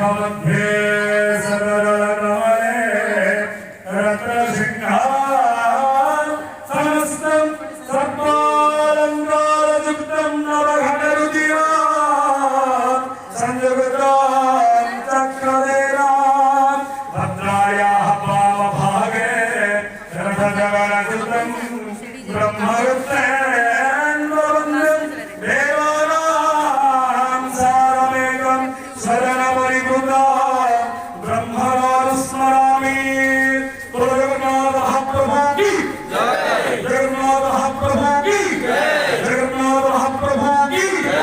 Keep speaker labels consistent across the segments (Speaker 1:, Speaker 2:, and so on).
Speaker 1: मध्ये सर्वजलकमले रत्नसिंहा समस्तं सर्वालङ्कारयुक्तं नवघटरुचिरा संयुक्तं चक्रधेरां भद्रायाः वामभागे रथजगन्नाथं ब्रह्मरुद्रेण वन्दे देवानां सारमेकं सदनपरिवृता ब्रह्मवार स्मरामि। जगन्नाथ महाप्रभु की जय, जगन्नाथ महाप्रभु की जय, जगन्नाथ महाप्रभु की जय।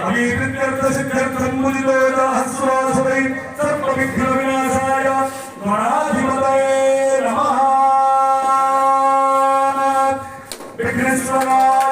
Speaker 1: अभिवृद्ध्यर्थ सिद्ध्यर्थं मुदितोऽयः स्वासवै सर्वविघ्न विनाशाय गणाधिपतये नमः। विघ्नेश्वराय